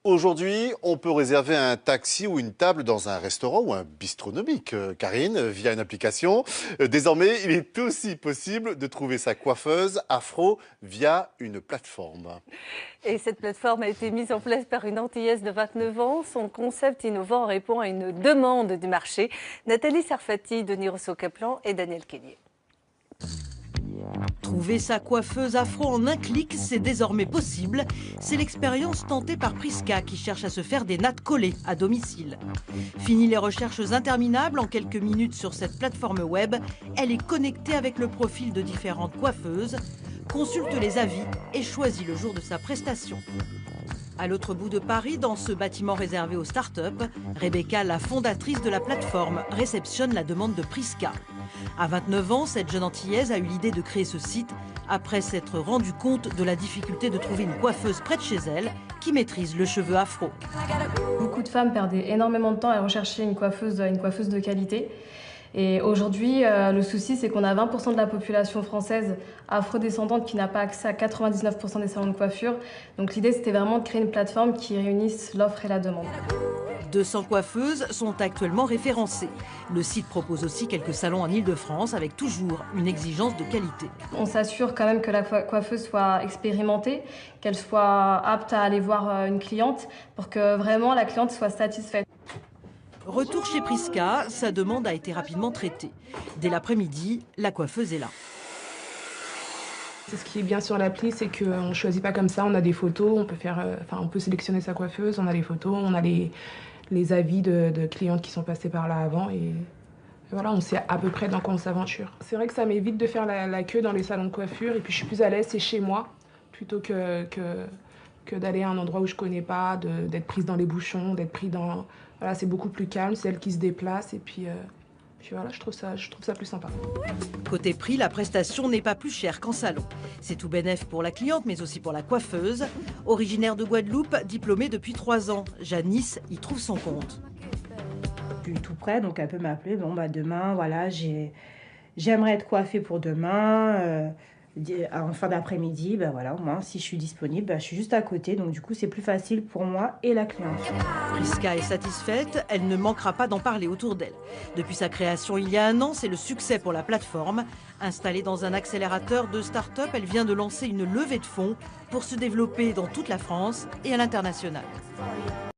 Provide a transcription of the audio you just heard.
Aujourd'hui, on peut réserver un taxi ou une table dans un restaurant ou un bistronomique, Karine, via une application. Désormais, il est aussi possible de trouver sa coiffeuse afro via une plateforme. Et cette plateforme a été mise en place par une Antillaise de 29 ans. Son concept innovant répond à une demande du marché. Nathalie Sarfati, Denis Rousseau-Caplan et Daniel Kelly. Trouver sa coiffeuse afro en un clic, c'est désormais possible. C'est l'expérience tentée par Priska qui cherche à se faire des nattes collées à domicile. Fini les recherches interminables, en quelques minutes sur cette plateforme web, elle est connectée avec le profil de différentes coiffeuses, consulte les avis et choisit le jour de sa prestation. À l'autre bout de Paris, dans ce bâtiment réservé aux startups, Rebecca, la fondatrice de la plateforme, réceptionne la demande de Priska. À 29 ans, cette jeune Antillaise a eu l'idée de créer ce site après s'être rendu compte de la difficulté de trouver une coiffeuse près de chez elle qui maîtrise le cheveu afro. Beaucoup de femmes perdaient énormément de temps à rechercher une coiffeuse de qualité. Et aujourd'hui, le souci, c'est qu'on a 20% de la population française afrodescendante qui n'a pas accès à 99% des salons de coiffure. Donc l'idée, c'était vraiment de créer une plateforme qui réunisse l'offre et la demande. 200 coiffeuses sont actuellement référencées. Le site propose aussi quelques salons en Ile-de-France avec toujours une exigence de qualité. On s'assure quand même que la coiffeuse soit expérimentée, qu'elle soit apte à aller voir une cliente pour que vraiment la cliente soit satisfaite. Retour chez Priska, sa demande a été rapidement traitée. Dès l'après-midi, la coiffeuse est là. Ce qui est bien sur l'appli, c'est qu'on ne choisit pas comme ça, on a des photos, on peut sélectionner sa coiffeuse, on a les photos, on a les avis de clientes qui sont passées par là avant et voilà, on sait à peu près dans quoi on s'aventure. C'est vrai que ça m'évite de faire la queue dans les salons de coiffure et puis je suis plus à l'aise, c'est chez moi, plutôt que d'aller à un endroit où je ne connais pas, d'être prise dans les bouchons, d'être pris dans... Voilà, c'est beaucoup plus calme, c'est elle qui se déplace et puis voilà, je trouve ça plus sympa. Côté prix, la prestation n'est pas plus chère qu'en salon. C'est tout bénef pour la cliente, mais aussi pour la coiffeuse. Originaire de Guadeloupe, diplômée depuis 3 ans, Janice y trouve son compte. Je suis tout près, donc elle peut m'appeler. Bon, demain, voilà, j'aimerais être coiffée pour demain. En fin d'après-midi, voilà, moi, si je suis disponible, je suis juste à côté. Donc du coup, c'est plus facile pour moi et la cliente. Priska est satisfaite, elle ne manquera pas d'en parler autour d'elle. Depuis sa création il y a 1 an, c'est le succès pour la plateforme. Installée dans un accélérateur de start-up, elle vient de lancer une levée de fonds pour se développer dans toute la France et à l'international.